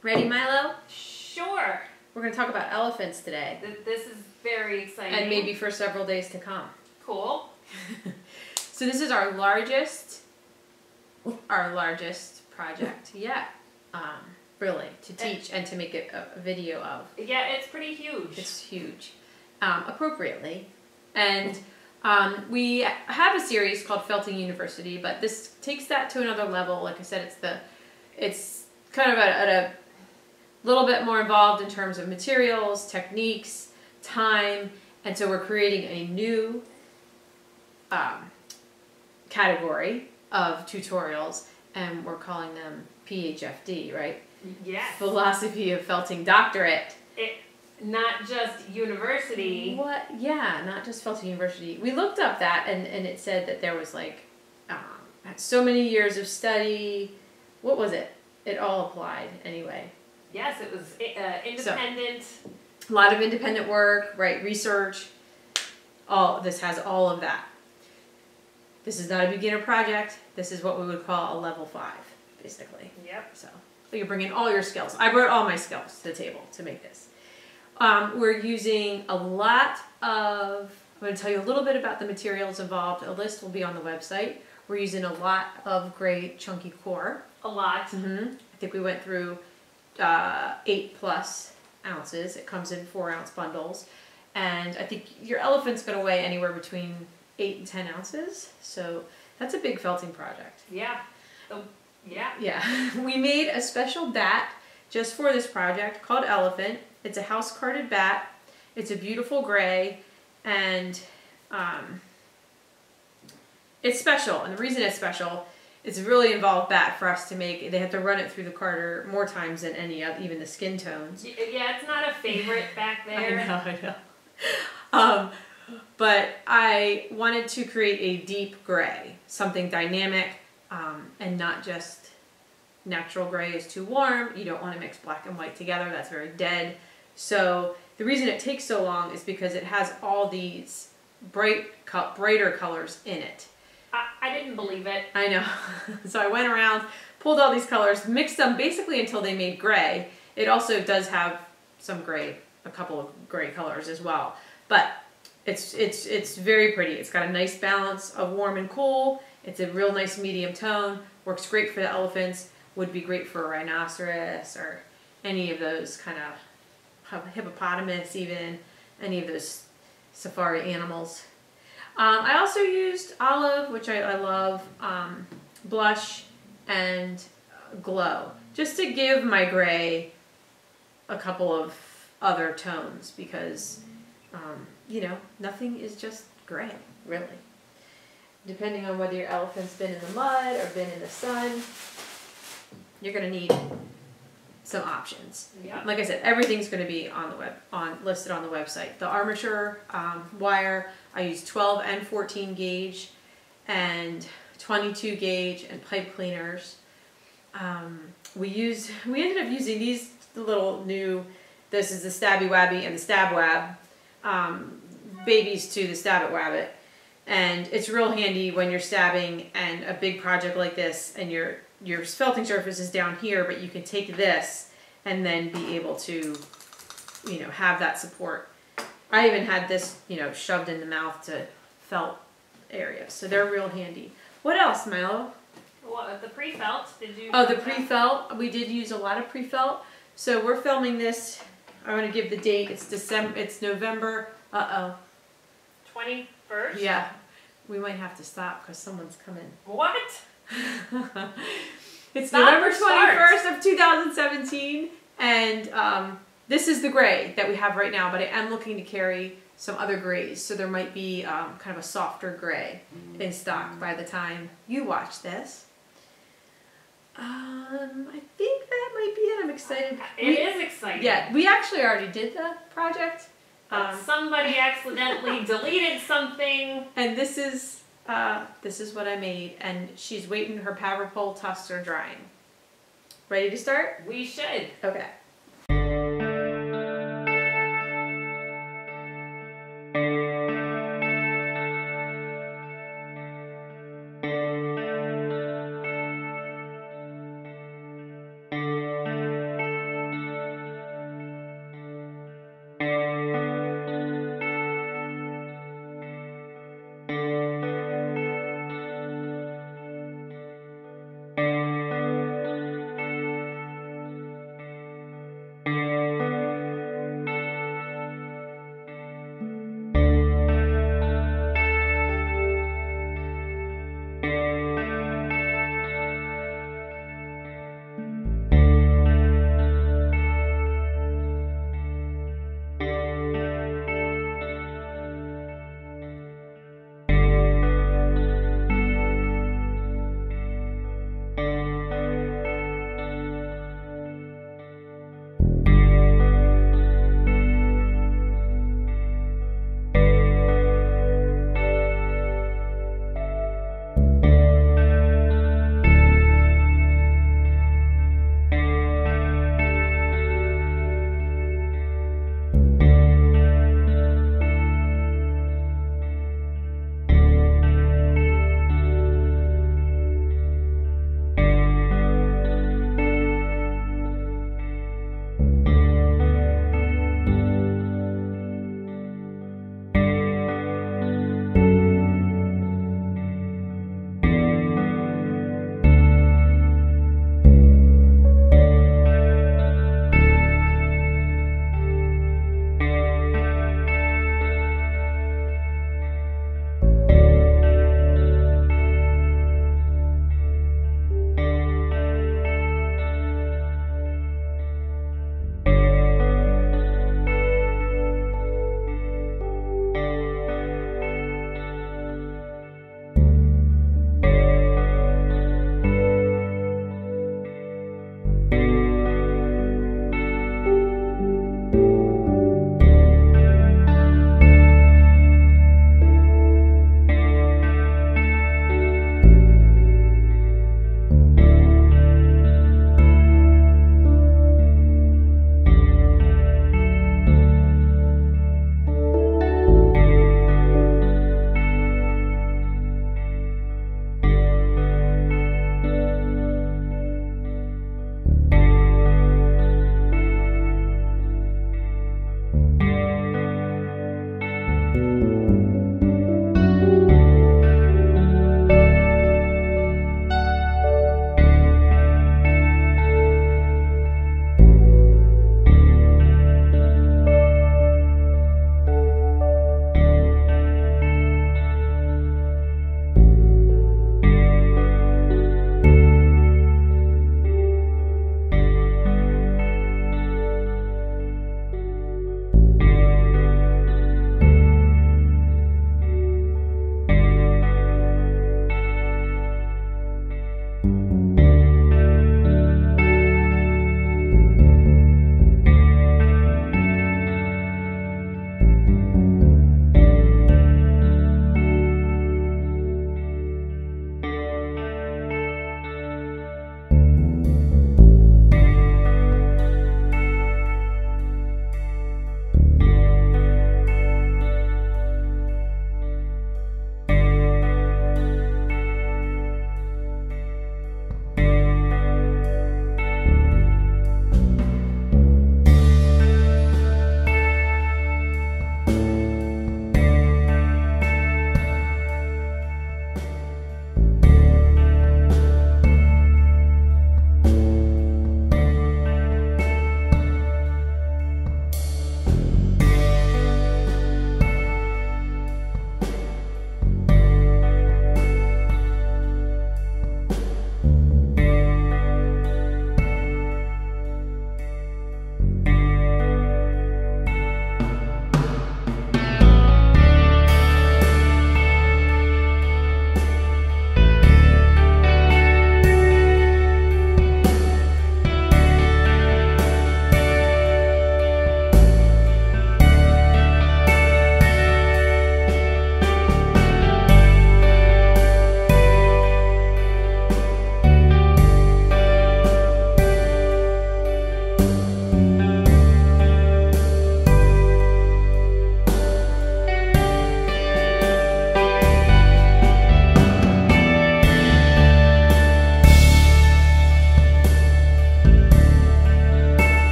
Ready, Milo? Sure. We're going to talk about elephants today. This is very exciting. And maybe for several days to come. Cool. So this is our largest project yet, really, to teach and to make a video of. Yeah, it's pretty huge. It's huge, appropriately. And we have a series called Felting University, but this takes that to another level. Like I said, it's kind of at a little bit more involved in terms of materials, techniques, time, and so we're creating a new category of tutorials, and we're calling them PHFD, right? Yes. Philosophy of Felting Doctorate. Not just university. What? Yeah, not just Felting University. We looked up that, and it said that there was like so many years of study. What was it? It all applied anyway. Yes, it was independent. So, a lot of independent work, right? Research. This has all of that. This is not a beginner project. This is what we would call a level 5, basically. Yep. So you're bringing all your skills. I brought all my skills to the table to make this. We're using a lot of, I'm going to tell you a little bit about the materials involved. A list will be on the website. We're using a lot of gray chunky core. A lot. I think we went through 8+ ounces. It comes in 4-ounce bundles. And I think your elephant's going to weigh anywhere between 8 and 10 ounces. So that's a big felting project. Yeah. Yeah. Yeah. We made a special bat just for this project called Elephant. It's a house carded bat. It's a beautiful gray, and it's special. And the reason it's special, it's a really involved bat for us to make. They have to run it through the carder more times than any of even the skin tones. Yeah, it's not a favorite back there. I know. But I wanted to create a deep gray, something dynamic, and not just natural gray is too warm. You don't want to mix black and white together. That's very dead. So the reason it takes so long is because it has all these brighter colors in it. I didn't believe it. I know. So I went around, pulled all these colors, mixed them basically until they made gray. It also does have some gray, a couple of gray colors as well. But it's very pretty. It's got a nice balance of warm and cool. It's a real nice medium tone. Works great for the elephants. Would be great for a rhinoceros or any of those kind of hippopotamus, even any of those safari animals. I also used olive, which I love, blush, and glow, just to give my gray a couple of other tones, because you know, nothing is just gray, really. Depending on whether your elephant's been in the mud or been in the sun, you're going to need some options. Yeah. Like I said, everything's going to be on the listed on the website. The armature wire, I use 12 and 14 gauge and 22 gauge and pipe cleaners. We ended up using these little new, this is the Stabby Wabby and the Stab Wab, babies to the Stab It Wabbit. And it's real handy when you're stabbing and a big project like this, and your felting surface is down here, but you can take this and then be able to, you know, have that support. I even had this, you know, shoved in the mouth to felt areas, so they're real handy. What else, Milo? Well, the pre-felt, did you? Oh, the pre-felt. We did use a lot of pre-felt. So we're filming this. I want to give the date. It's December. It's November. 21st? Yeah. We might have to stop because someone's coming. What? It's Stop November or start? 21st of 2017, and this is the gray that we have right now, but I am looking to carry some other grays, so there might be kind of a softer gray in stock by the time you watch this. I think that might be it. I'm excited. It is exciting. Yeah, we actually already did the project. Somebody accidentally deleted something. And this is what I made, and she's waiting. Her power pole tusks are drying. Ready to start? We should. Okay.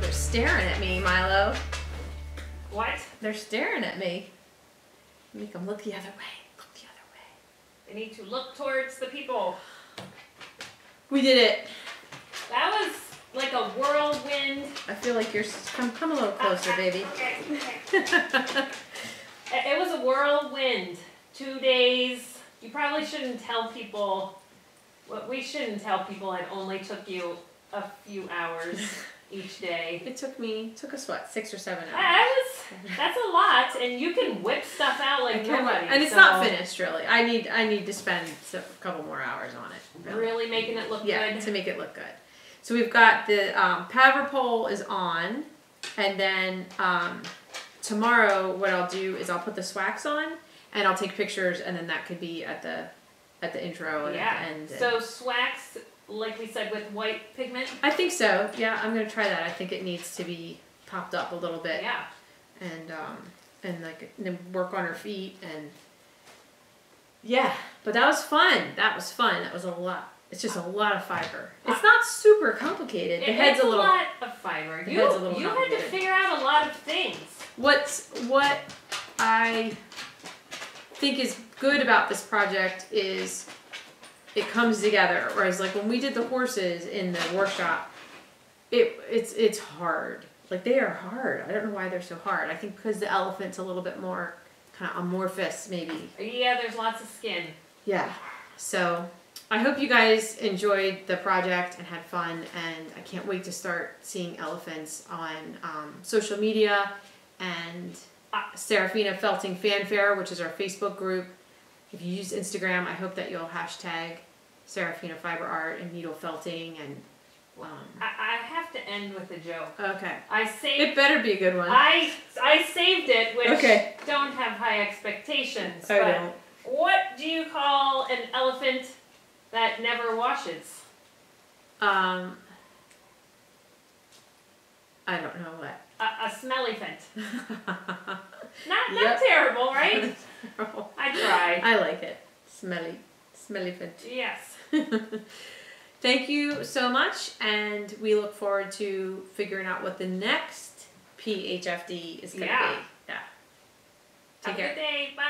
They're staring at me, Milo. What? They're staring at me. Make them look the other way. Look the other way. They need to look towards the people. We did it. That was like a whirlwind. I feel like you're... Come a little closer, baby. Okay. It was a whirlwind. 2 days. You probably shouldn't tell people... Well, we shouldn't tell people it only took you a few hours each day. It took us what, 6 or 7 hours? That's a lot, and you can whip stuff out like nobody. And it's not finished, really. I need to spend a couple more hours on it. Really making it look yeah, good. to make it look good. So we've got the paver pole is on, and then tomorrow what I'll do is I'll put the swax on, and I'll take pictures, and then that could be at the intro and at the end. So swax, like we said, with white pigment? I think so. Yeah, I'm gonna try that. I think it needs to be popped up a little bit. Yeah. And like then work on her feet and yeah. But that was fun. That was a lot. It's just a lot of fiber. It's not super complicated. The head's a little. It's a lot of fiber. You had to figure out a lot of things. What I think is good about this project is it comes together. Whereas like when we did the horses in the workshop, it's hard. Like they are hard. I don't know why they're so hard. I think because the elephant's a little bit more kind of amorphous maybe. Yeah, there's lots of skin. Yeah. So I hope you guys enjoyed the project and had fun, and I can't wait to start seeing elephants on social media and Sarafina Felting Fanfare, which is our Facebook group. If you use Instagram, I hope that you'll hashtag Sarafina Fiber Art and Needle Felting and I have to end with a joke. okay. It better be a good one. I saved it, which okay. Don't have high expectations. I but don't. What do you call an elephant that never washes? I don't know what. A smellyphant. Not terrible, right? I tried. I like it. Smellyphant. Yes. Thank you so much, and we look forward to figuring out what the next PHFD is going to be. Yeah. Take care. Have a good day. Bye.